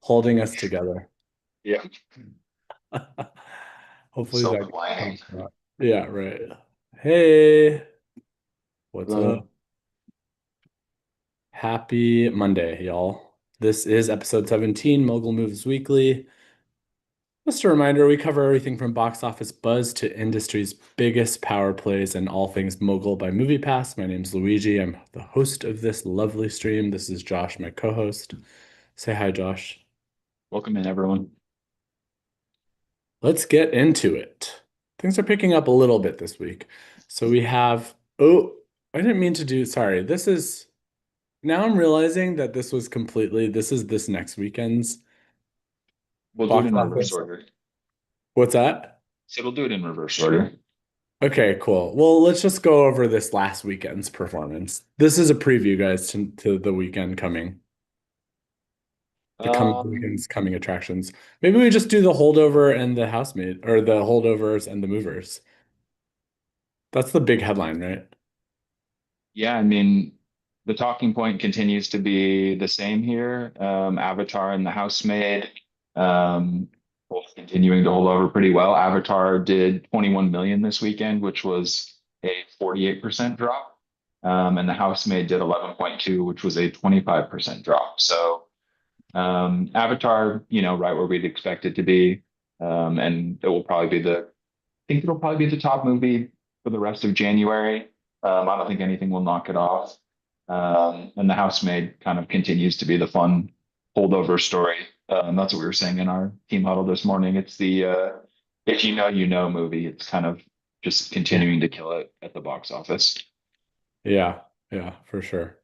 holding us together. Yeah. Hopefully that Self-aligning. comes out. Yeah, right. Hey, what's up? Hello. Happy Monday, y'all. This is episode 17, Mogul Moves Weekly. Just a reminder, we cover everything from box office buzz to industry's biggest power plays and all things Mogul by MoviePass. My name's Luigi. I'm the host of this lovely stream. This is Josh, my co-host. Say hi, Josh. Welcome in, everyone. Let's get into it. Things are picking up a little bit this week. So we have, oh, I didn't mean to do, sorry. Now I'm realizing that this is this next weekend's We'll do it box in reverse office. order. What's that? So we'll do it in reverse order. Okay, cool. Well, let's just go over this last weekend's performance. This is a preview, guys, to the weekend coming, the Um, weekend's coming attractions. Maybe we just do the holdover and the housemaid, or the holdovers and the movers. That's the big headline, right? yeah, I mean, the talking point continues to be the same here. Avatar and the Housemaid, both continuing to hold over pretty well. Avatar did 21 million this weekend, which was a 48% drop. And the Housemaid did 11.2, which was a 25% drop. So Avatar, right where we'd expect it to be. And it will probably be I think it'll probably be the top movie for the rest of January. I don't think anything will knock it off. And The Housemaid kind of continues to be the fun holdover story. That's what we were saying in our team huddle this morning. It's the if you know, you know movie. It's kind of just Yeah. continuing to kill it at the box office. Yeah, yeah, for sure.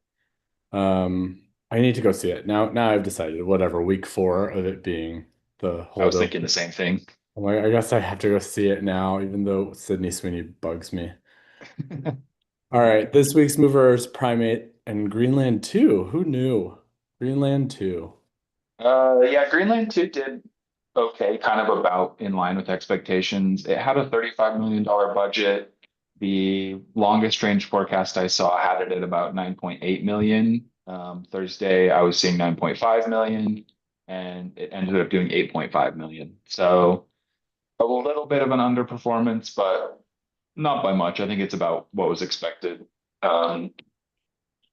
I need to go see it. Now I've decided, whatever, week four of it being the I was holdover. thinking the same thing. I'm like, I guess I have to go see it now, even though Sydney Sweeney bugs me. All right, this week's movers, Primate and Greenland 2. Who knew? Greenland 2. Yeah, Greenland 2 did okay, kind of about in line with expectations. It had a $35 million budget. The longest range forecast I saw had it at about 9.8 million. Thursday, I was seeing 9.5 million, and it ended up doing 8.5 million. So a little bit of an underperformance, but not by much. I think it's about what was expected. Um,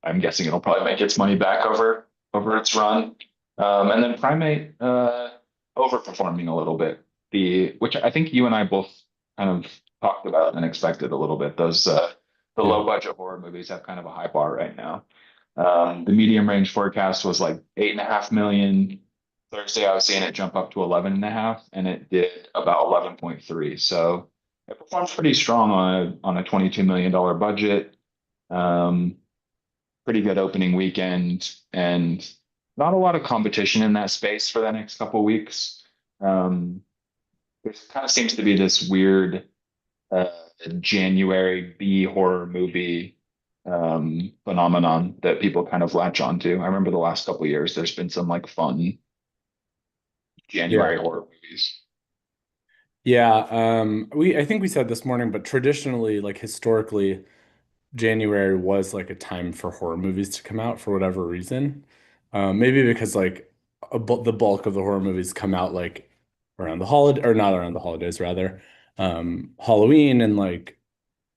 I'm guessing it'll probably make its money back over its run. And then Primate overperforming a little bit. The which I think you and I both kind of talked about and expected a little bit. Those the Yeah. low budget horror movies have kind of a high bar right now. The medium range forecast was like 8.5 million. Thursday, I was seeing it jump up to 11.5, and it did about 11.3. So it performed pretty strong on a $22 million budget. Um, Pretty good opening weekend and not a lot of competition in that space for the next couple of weeks. There kind of seems to be this weird uh, January B horror movie phenomenon that people kind of latch onto. I remember the last couple of years, there's been some like fun Yeah. January horror movies. Yeah. I think we said this morning, but traditionally, like historically, January was like a time for horror movies to come out for whatever reason. Maybe because like the bulk of the horror movies come out like around the holiday or not around the holidays rather. Halloween and like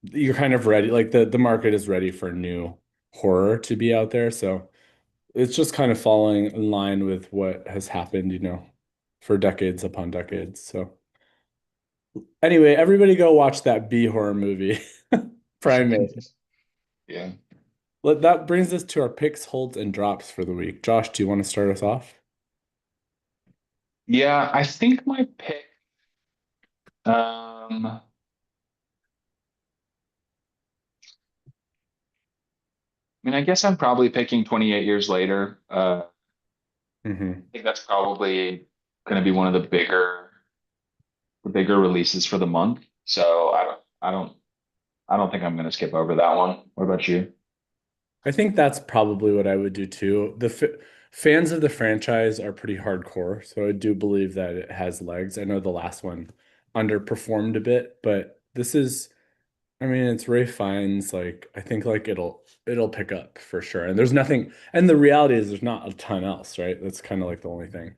you're kind of ready, like the market is ready for new horror to be out there. So it's just kind of falling in line with what has happened, for decades upon decades. So anyway, everybody go watch that B horror movie, Primate. Yeah. That brings us to our picks, holds, and drops for the week. Josh, do you want to start us off? Yeah, I think my pick, um, I mean, I guess I'm probably picking 28 years later. Hmm. Think that's probably going to be one of the bigger releases for the month. So I don't think I'm going to skip over that one. What about you? I think that's probably what I would do too. Fans of the franchise are pretty hardcore, so I do believe that it has legs. I know the last one underperformed a bit, but I mean, it's Ray Fiennes. Like, I think like it'll pick up for sure. And there's nothing, and the reality is there's not a ton else, right? That's kind of like the only thing.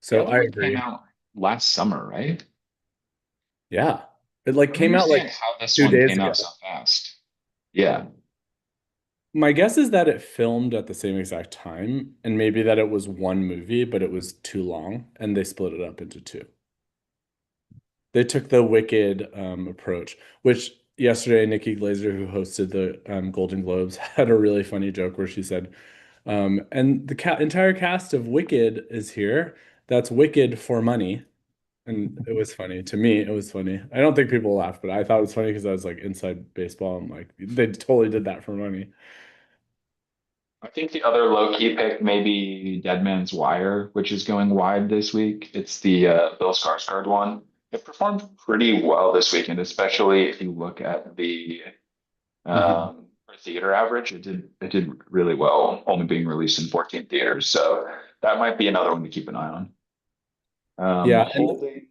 The So other I one came agree. out last summer, right? Yeah. It like I don't came out like understand how this 2 days came ago. out so fast. Yeah. My guess is that it filmed at the same exact time, and maybe that it was one movie, but it was too long, and they split it up into two. They took the Wicked approach, which yesterday Nikki Glazer, who hosted the Golden Globes, had a really funny joke where she said, and the ca entire cast of Wicked is here. That's Wicked for money. And it was funny. To me, it was funny. I don't think people laughed, but I thought it was funny because I was like inside baseball. I'm like, they totally did that for money. I think the other low key pick may be Dead Man's Wire, which is going wide this week. It's the Bill Skarsgård one. It performed pretty well this weekend, especially if you look at the Mhm. per theater average. It did really well, only being released in 14 theaters. So that might be another one to keep an eye on. Yeah, and Holding. Sorry, go ahead.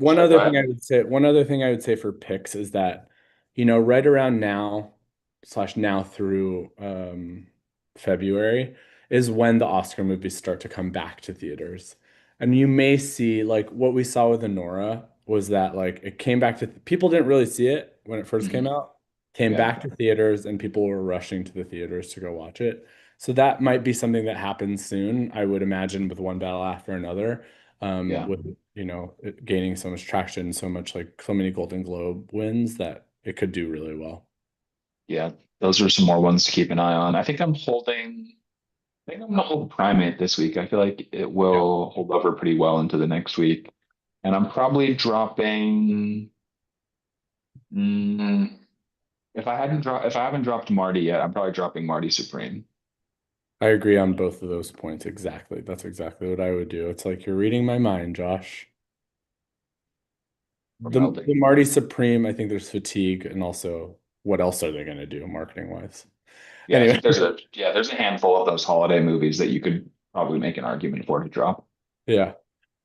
one other thing I would say for picks is that, right around now slash now through February is when the Oscar movies start to come back to theaters. And you may see like what we saw with Anora was that like it came back to people didn't really see it when it first came Mhm. out, came Yeah, back to theaters and people were rushing to the theaters to go watch it. So that might be something that happens soon, I would imagine, with one battle after another yeah, with it gaining so much traction, so much like so many Golden Globe wins that it could do really well. yeah. Those are some more ones to keep an eye on. I think I'm gonna hold Primate this week. I feel like it Yeah, will hold over pretty well into the next week. And I'm probably dropping. mm, if I haven't dropped Marty yet, I'm probably dropping Marty Supreme I agree on both of those points exactly. That's exactly what I would do. It's like you're reading my mind, Josh. for The Melding. Marty Supreme, I think there's fatigue, and also what else are they going to do marketing wise? Yeah, I Anyway, think there's a handful of those holiday movies that you could probably make an argument for to drop. yeah.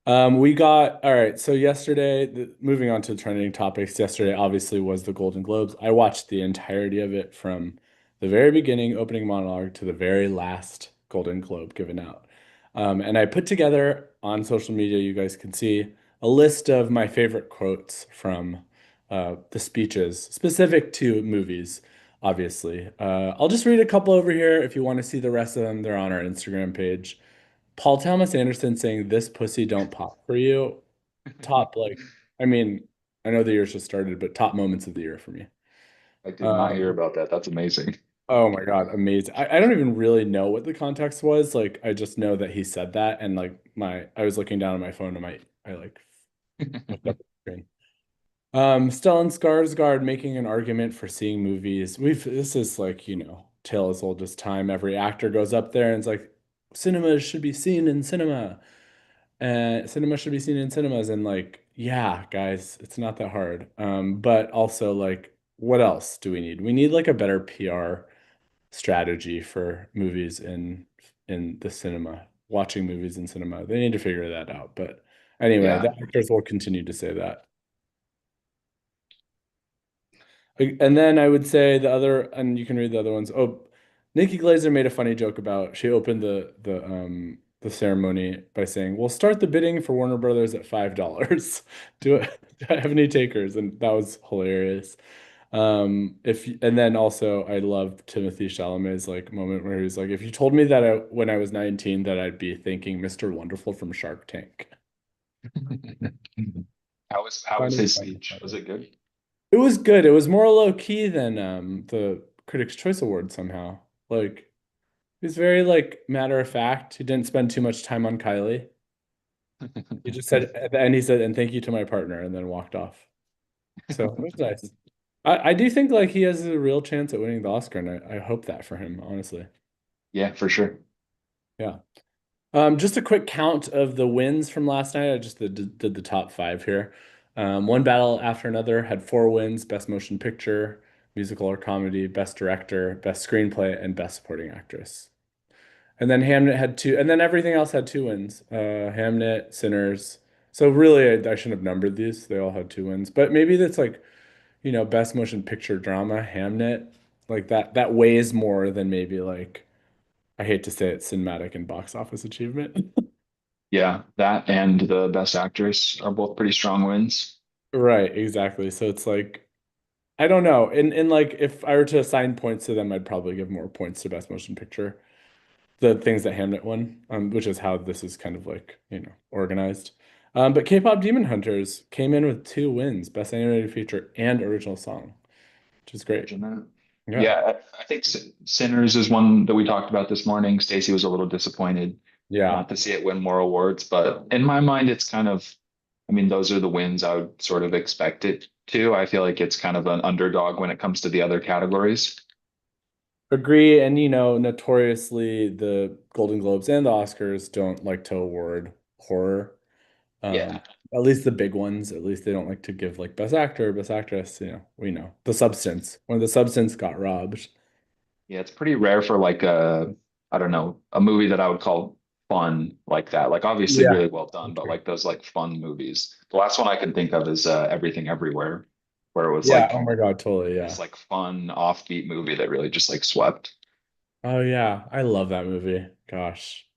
We got all right. So yesterday, moving on to trending topics, yesterday obviously was the Golden Globes. I watched the entirety of it from the very beginning, opening monologue, to the very last Golden Globe given out. And I put together on social media, you guys can see a list of my favorite quotes from the speeches specific to movies, obviously. I'll just read a couple over here. If you want to see the rest of them, they're on our Instagram page. Paul Thomas Anderson saying this pussy don't pop for you. Top like I mean, I know the year's just started, but top moments of the year for me. I did not hear Um, about that. That's amazing. oh my God, amazing. I don't even really know what the context was. Like I just know that he said that and like my I was looking down at my phone and I like looked up at the screen. Stellan Skarsgård making an argument for seeing movies. This is like, tale as old as time. Every actor goes up there and it's like cinema should be seen in cinema. Cinema should be seen in cinemas, and like, yeah, guys, it's not that hard. But also like, what else do we need? We need like a better PR strategy for movies in the cinema, watching movies in cinema. They need to figure that out. But anyway, the Yeah. actors will continue to say that. And then I would say the other, and you can read the other ones. Oh, Nikki Glazer made a funny joke about she opened the ceremony by saying, "We'll start the bidding for Warner Brothers at $5. Do I have any takers?" And that was hilarious. If and then also I loved Timothy Chalamet's like moment where he was like, "If you told me that when I was 19 that I'd be thanking Mr. Wonderful from Shark Tank." How was Funny, his funny, speech? Was funny. it good? It was good. It was more low key than the Critics' Choice Award somehow. Like he's very like matter of fact. He didn't spend too much time on Kylie. He just said at the end he said, "And thank you to my partner," and then walked off. So it was nice. I do think like he has a real chance at winning the Oscar, and I hope that for him, honestly. Yeah, for sure. Yeah. Just a quick count of the wins from last night. I just did the top five here. One battle after another had four wins: Best Motion Picture, Musical or Comedy, Best Director, Best Screenplay, and Best Supporting Actress. And then Hamnet had two, and then everything else had two wins. Hamnet, Sinners. So really, I shouldn't have numbered these. They all had two wins. But maybe that's like, Best Motion Picture Drama, Hamnet, like that weighs more than maybe like I hate to say it, cinematic and box office achievement. Yeah, that and the Best Actress are both pretty strong wins. Right, exactly. So it's like I don't know. And like if I were to assign points to them, I'd probably give more points to Best Motion Picture. The things that Hamnet won, which is how this is kind of like, organized. But K-pop Demon Hunters came in with two wins, Best Animated Feature and Original Song, which is great. Imagine that. Yeah. Yeah, I think Sinners is one that we talked about this morning. Stacey was a little disappointed Yeah. not to see it win more awards, but in my mind, it's kind of, I mean, those are the wins I would sort of expect it to. I feel like it's kind of an underdog when it comes to the other categories. Agree. And, notoriously, the Golden Globes and the Oscars don't like to award horror. Yeah. At least the big ones. At least they don't like to give like Best Actor, Best Actress. We know. The Substance. When the Substance got robbed. Yeah, it's pretty rare for like a, I don't know, a movie that I would call fun like that. Like obviously Yeah. really well done, but like those like fun movies. The last one I can think of is Everything Everywhere, where it was Yeah. like Oh my God, totally. this Yeah. like fun offbeat movie that really just like swept. Oh yeah. I love that movie. Gosh.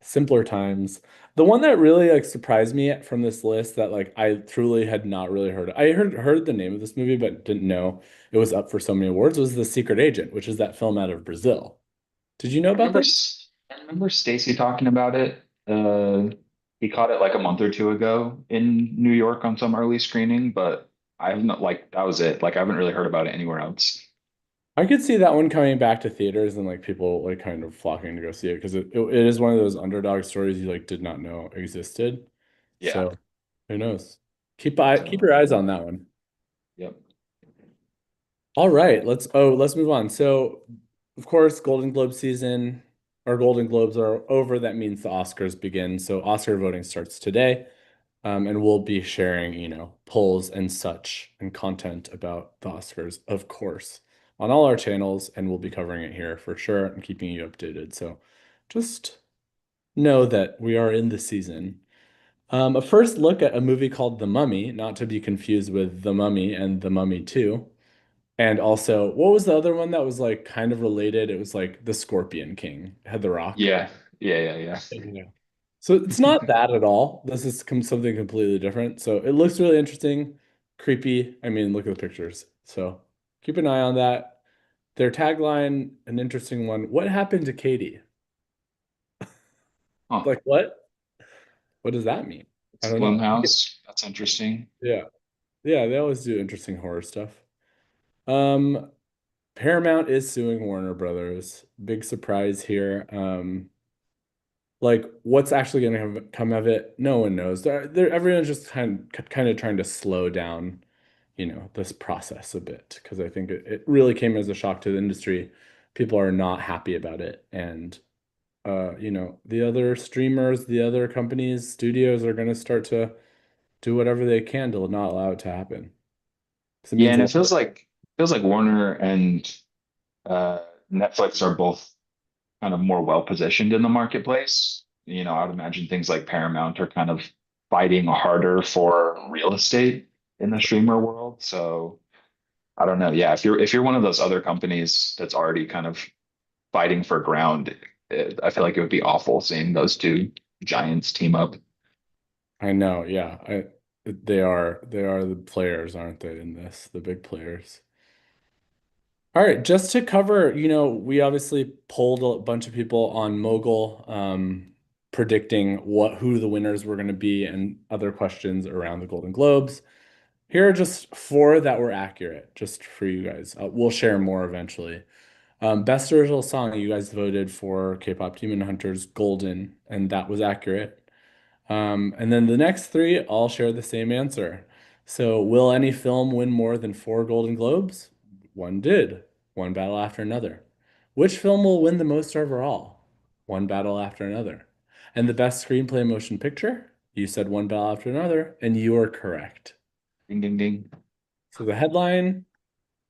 Simpler times. The one that really like surprised me from this list that like I truly had not really heard. I heard the name of this movie, but didn't know it was up for so many awards, was The Secret Agent, which is that film out of Brazil. Did you know I about remember that? I remember Stacy talking about it. He caught it like a month or two ago in New York on some early screening, but I haven't like that was it. Like I haven't really heard about it anywhere else. I could see that one coming back to theaters and like people like kind of flocking to go see it because it is one of those underdog stories you like did not know existed. Yeah. So who knows? Keep So, your eyes on that one. yep. All right, let's move on. So, of course, Golden Globe season or Golden Globes are over. That means the Oscars begin. So, Oscar voting starts today, and we'll be sharing, polls and such and content about the Oscars, of course, on all our channels, and we'll be covering it here for sure and keeping you updated. So, just know that we are in the season. A first look at a movie called The Mummy, not to be confused with The Mummy and The Mummy 2. And also, what was the other one that was like kind of related? It was like The Scorpion King, had The Rock. Yeah. Yeah. Yeah. Yeah. So it's not that at all. This is something completely different. So it looks really interesting, creepy. I mean, look at the pictures. So keep an eye on that. Their tagline, an interesting one. What happened to Katie? Huh. Like what? What does that mean? I It's don't know. Blumhouse. That's interesting. Yeah. Yeah, they always do interesting horror stuff. Um, Paramount is suing Warner Brothers. Big surprise here. Like what's actually going to come of it? No one knows. Everyone's just kind of trying to slow down, this process a bit because I think it really came as a shock to the industry. People are not happy about it, and the other streamers, the other companies, studios are going to start to do whatever they can to not allow it to happen. So it Yeah, means a and it lot. feels like Warner and uh, Netflix are both kind of more well positioned in the marketplace. I would imagine things like Paramount are kind of fighting harder for real estate in the streamer world. So I don't know. Yeah, if you're one of those other companies that's already kind of fighting for ground, I feel like it would be awful seeing those two giants team up. I know, yeah. They are the players, aren't they, in this, the big players. All right, just to cover, we obviously polled a bunch of people on Mogul, predicting who the winners were going to be and other questions around the Golden Globes. Here are just four that were accurate, just for you guys. We'll share more eventually. Best original song, you guys voted for K-pop Demon Hunters Golden, and that was accurate. And then the next three all share the same answer. So, will any film win more than four Golden Globes? One did, one battle after another. Which film will win the most overall? One battle after another. And the best screenplay motion picture? You said one battle after another, and you are correct. Ding, ding, ding. So the headline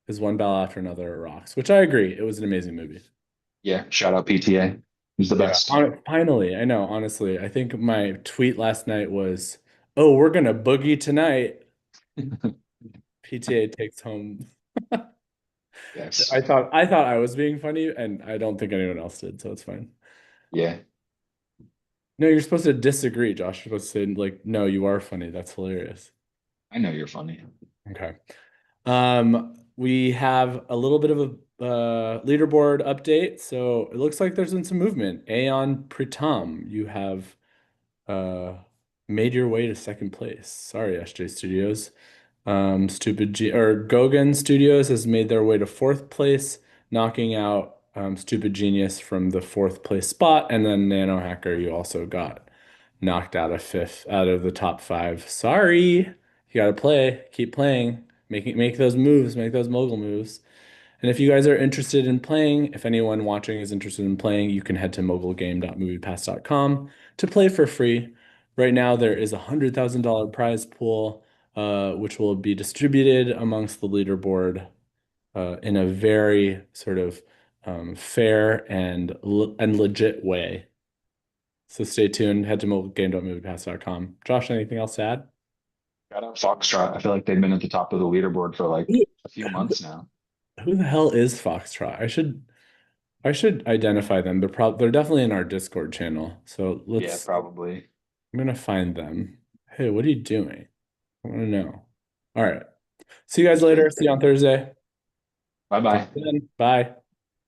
is one battle after another rocks, which I agree. It was an amazing movie. Yeah, shout out PTA. Who's the Yeah, best? finally, I know, honestly. I think my tweet last night was, "Oh, we're gonna boogie tonight." PTA takes home. Yes. I thought I was being funny, and I don't think anyone else did, so it's fine. Yeah. No, you're supposed to disagree, Josh. You're supposed to say, like, no, you are funny. That's hilarious. I know you're funny. Okay. We have a little bit of a leaderboard update. So it looks like there's been some movement. Aeon Pritam, you have uh made your way to second place. Sorry, SJ Studios. Stupid G or Gogan Studios has made their way to fourth place, knocking out Stupid Genius from the fourth place spot, and then Nano Hacker, you also got knocked out of fifth out of the top five. Sorry, you gotta play, keep playing, make those moves, make those mogul moves. And if you guys are interested in playing, if anyone watching is interested in playing, you can head to mogulgame.moviepass.com to play for free. Right now, there is a $100,000 prize pool, which will be distributed amongst the leaderboard in a very sort of fair and legit way. So stay tuned. Head to mogulgame.moviepass.com. Josh, anything else to add? Shout out Foxtrot. I feel like they've been at the top of the leaderboard for like Who, a few months now. who the hell is Foxtrot? I should identify them. They're definitely in our Discord channel. So Yeah, let's probably. I'm gonna find them. Hey, what are you doing? I want to know. All right. See you guys later. See you on Thursday. Bye Talk bye. then. Bye.